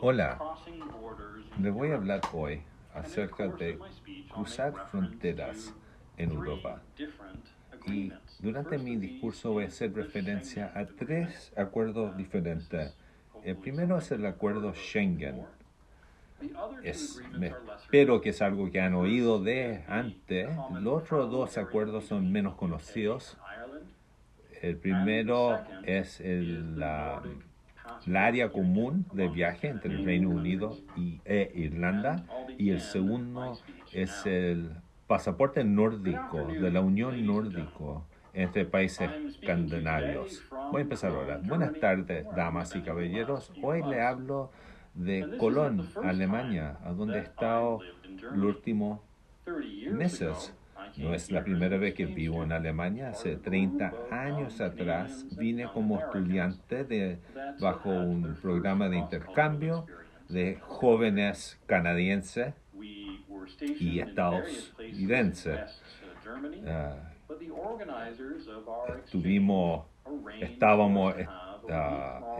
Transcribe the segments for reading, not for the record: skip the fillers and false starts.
Hola, le voy a hablar hoy acerca de cruzar fronteras en Europa. Y durante mi discurso voy a hacer referencia a tres acuerdos diferentes. El primero es el acuerdo Schengen. Espero que es algo que han oído de antes. Los otros dos acuerdos son menos conocidos. El primero es la área común de viaje entre el Reino Unido e Irlanda, y el segundo es el pasaporte nórdico de la Unión Nórdico entre países escandinavos. Voy a empezar ahora. Buenas tardes, damas y caballeros. Hoy le hablo de Cologne, Alemania, a donde he estado los últimos meses. No es la primera vez que vivo en Alemania. Hace 30 años atrás vine como estudiante bajo un programa de intercambio de jóvenes canadienses y estadounidenses. Estábamos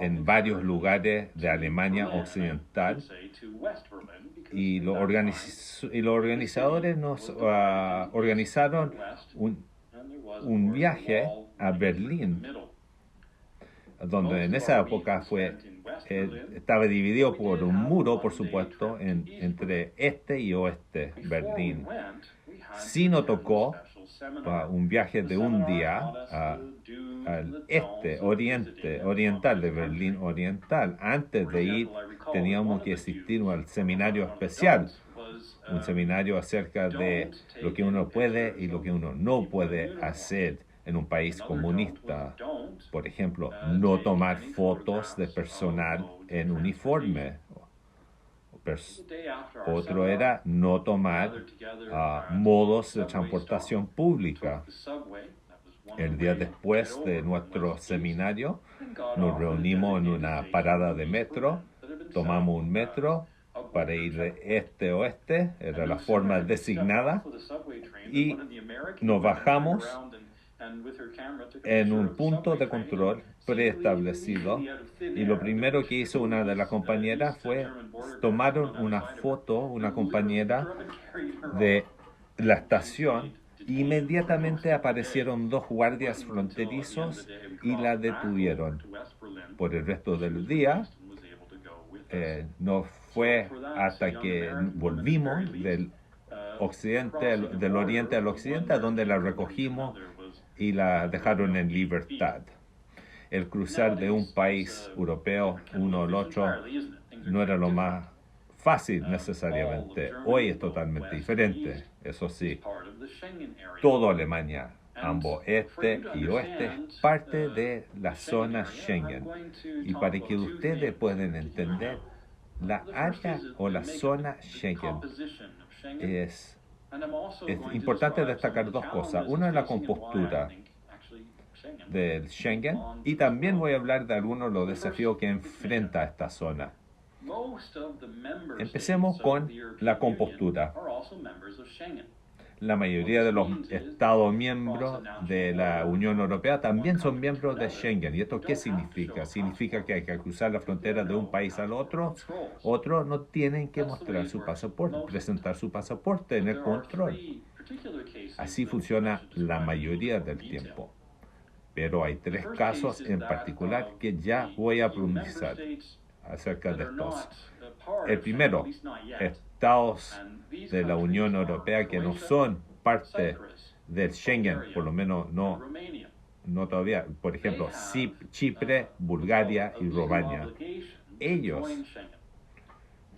en varios lugares de Alemania Occidental, y los organizadores nos organizaron un viaje a Berlín, donde en esa época estaba dividido por un muro, por supuesto, entre este y oeste, Berlín. Sí nos tocó un viaje de un día al oriental de Berlín Oriental. Antes de ir teníamos que asistir al seminario especial, un seminario acerca de lo que uno puede y lo que uno no puede hacer en un país comunista. Por ejemplo, no tomar fotos de personal en uniforme. Otro era no tomar modos de transportación pública. El día después de nuestro seminario, nos reunimos en una parada de metro, tomamos un metro para ir de este a oeste, era la forma designada, y nos bajamos en un punto de control preestablecido, y lo primero que hizo una de las compañeras fue tomaron una foto, una compañera de la estación. Inmediatamente aparecieron dos guardias fronterizos y la detuvieron. Por el resto del día, no fue hasta que volvimos del oriente al occidente, a donde la recogimos y la dejaron en libertad. El cruzar de un país europeo uno al otro no era lo más fácil necesariamente. Hoy es totalmente diferente. Eso sí, toda Alemania, ambos este y oeste, es parte de la zona Schengen. Y para que ustedes puedan entender, la área o la zona Schengen es importante destacar dos cosas. Una es la compostura del Schengen, y también voy a hablar de algunos de los desafíos que enfrenta esta zona. Empecemos con la compostura. La mayoría de los Estados miembros de la Unión Europea también son miembros de Schengen. ¿Y esto qué significa? Significa que hay que cruzar la frontera de un país al otro. Otros no tienen que mostrar su pasaporte, presentar su pasaporte en el control. Así funciona la mayoría del tiempo. Pero hay tres casos en particular que ya voy a profundizar acerca de estos. El primero, estados de la Unión Europea que no son parte del Schengen, por lo menos no todavía. Por ejemplo, Chipre, Bulgaria y Rumania. Ellos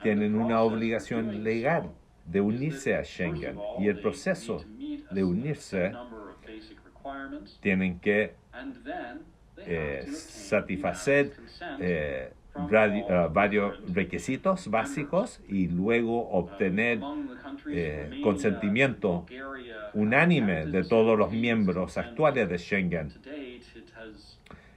tienen una obligación legal de unirse a Schengen, y el proceso de unirse tienen que satisfacer varios requisitos básicos y luego obtener consentimiento unánime de todos los miembros actuales de Schengen.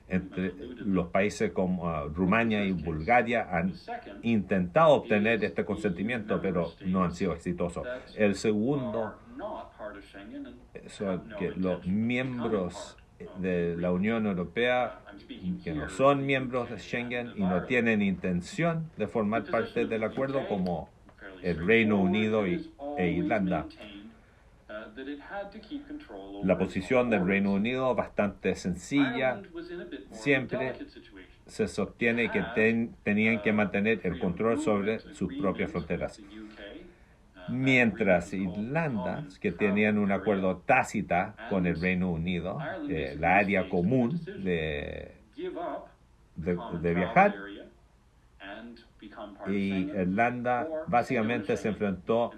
Entre los países como Rumania y Bulgaria han intentado obtener este consentimiento, pero no han sido exitosos. El segundo son que los miembros de la Unión Europea que no son miembros de Schengen y no tienen intención de formar parte del acuerdo, como el Reino Unido e Irlanda. La posición del Reino Unido, bastante sencilla, siempre se sostiene que tenían que mantener el control sobre sus propias fronteras. Mientras Irlanda, que tenían un acuerdo tácita con el Reino Unido, la área común de viajar, y Irlanda básicamente se enfrentó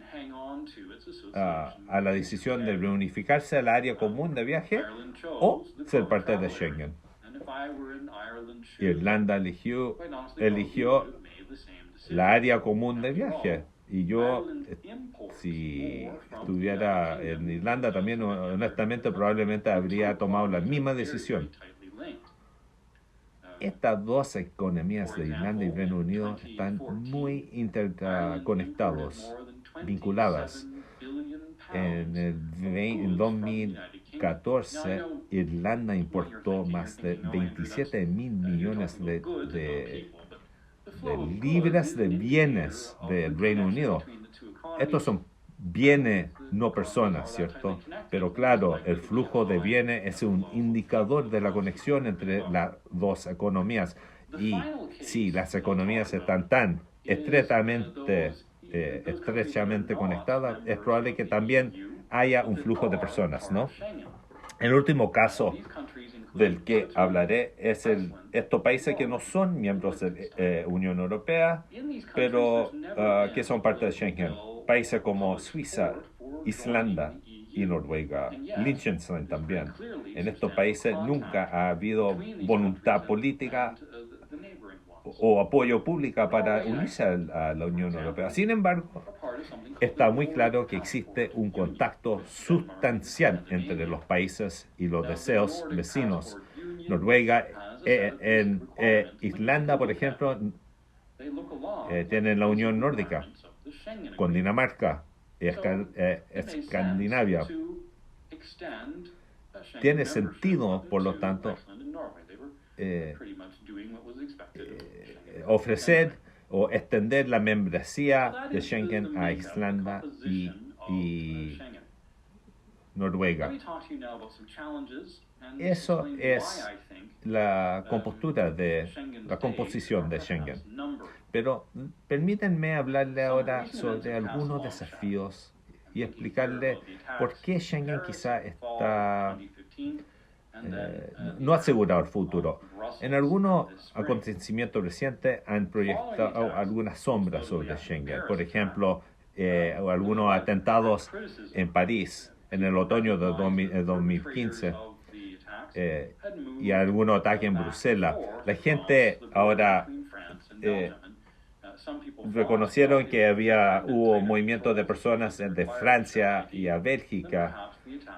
a la decisión de reunificarse al área común de viaje o ser parte de Schengen. Irlanda eligió la área común de viaje. Y yo, si estuviera en Irlanda también, honestamente, probablemente habría tomado la misma decisión. Estas dos economías de Irlanda y Reino Unido están muy interconectados, vinculadas. En 2014, Irlanda importó más de 27 mil millones de libras de bienes del Reino Unido. Estos son bienes, no personas, ¿cierto? Pero claro, el flujo de bienes es un indicador de la conexión entre las dos economías. Y si las economías están tan estrechamente conectadas, es probable que también haya un flujo de personas, ¿no? El último caso del que hablaré es estos países que no son miembros de la Unión Europea, pero que son parte de Schengen. Países como Suiza, Islanda y Noruega, Liechtenstein también. En estos países nunca ha habido voluntad política o apoyo público para unirse a la Unión Europea. Sin embargo, está muy claro que existe un contacto sustancial entre los países y los deseos vecinos. Noruega, Islanda, por ejemplo, tienen la Unión Nórdica con Dinamarca, Escandinavia. Tiene sentido, por lo tanto, ofrecer o extender la membresía de Schengen a Islanda y Noruega. Eso es la composición de Schengen. Pero permítanme hablarle ahora sobre algunos desafíos y explicarle por qué Schengen quizá está no asegurado el futuro. En algunos acontecimientos recientes han proyectado algunas sombras sobre Schengen. Por ejemplo, algunos atentados en París en el otoño de 2015 y algunos ataques en Bruselas. La gente ahora reconocieron que hubo movimientos de personas de Francia y a Bélgica,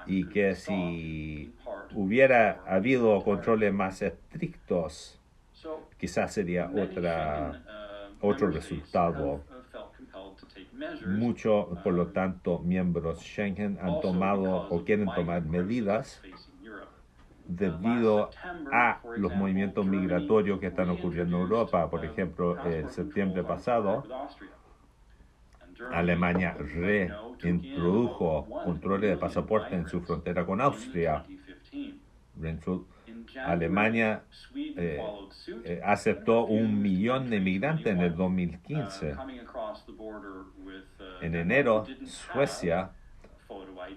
y que si hubiera habido controles más estrictos, quizás sería otro resultado. Muchos, por lo tanto, miembros Schengen han tomado o quieren tomar medidas debido a los movimientos migratorios que están ocurriendo en Europa. Por ejemplo, en septiembre pasado, Alemania reintrodujo controles de pasaporte en su frontera con Austria. Alemania aceptó 1 millón de migrantes en el 2015. En enero, Suecia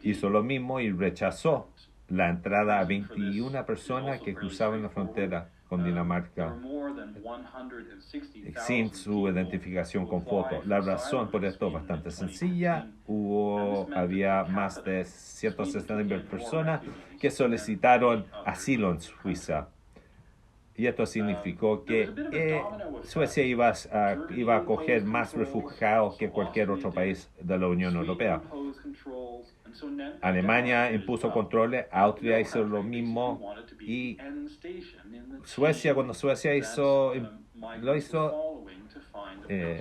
hizo lo mismo y rechazó la entrada a 21 personas que cruzaban la frontera con Dinamarca sin su identificación con foto. La razón por esto es bastante sencilla. Había más de 160.000 personas que solicitaron asilo en Suiza. Y esto significó que Suecia iba a acoger más refugiados que cualquier otro país de la Unión Europea. Alemania impuso controles, Austria hizo lo mismo, y Suecia, cuando Suecia lo hizo,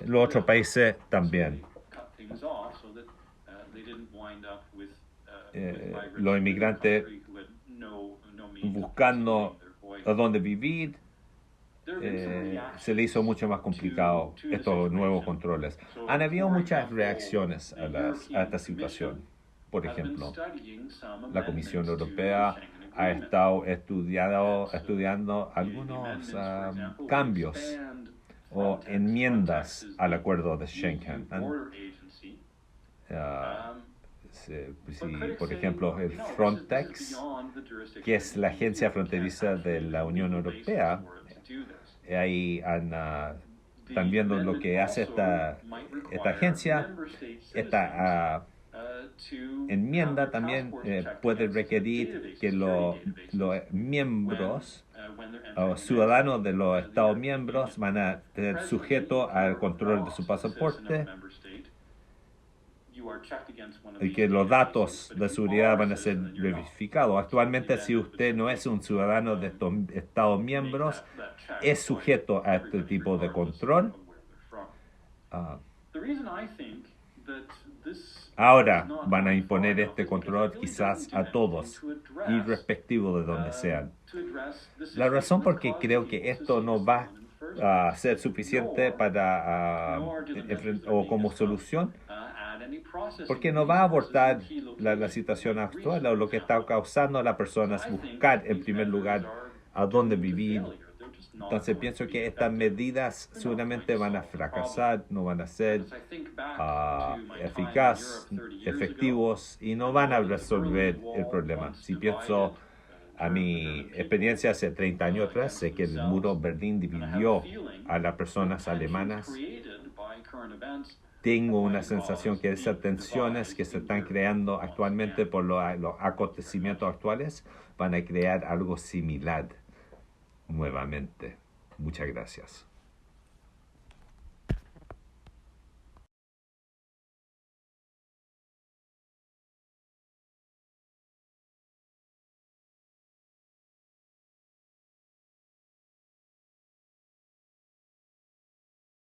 los otros países también. los inmigrantes buscando a dónde vivir, se le hizo mucho más complicado estos nuevos controles. Han habido muchas reacciones a esta situación. Por ejemplo, la Comisión Europea ha estado estudiando algunos cambios o enmiendas al acuerdo de Schengen. Por ejemplo, el Frontex, que es la agencia fronteriza de la Unión Europea, ahí están viendo lo que hace esta agencia. Esta enmienda también puede requerir que los miembros o ciudadanos de los Estados miembros van a tener sujeto al control de su pasaporte y que los datos de seguridad van a ser verificados. Actualmente, si usted no es un ciudadano de estos Estados miembros, es sujeto a este tipo de control. Ahora van a imponer este control quizás a todos, irrespectivo de donde sean. La razón por qué creo que esto no va a ser suficiente para o como solución, porque no va a abordar la situación actual o lo que está causando a las personas buscar en primer lugar a dónde vivir. Entonces pienso que estas medidas seguramente van a fracasar, no van a ser efectivos y no van a resolver el problema. Si pienso a mi experiencia hace 30 años atrás, sé que el muro de Berlín dividió a las personas alemanas. Tengo una sensación que esas tensiones que se están creando actualmente por los acontecimientos actuales van a crear algo similar nuevamente. Muchas gracias.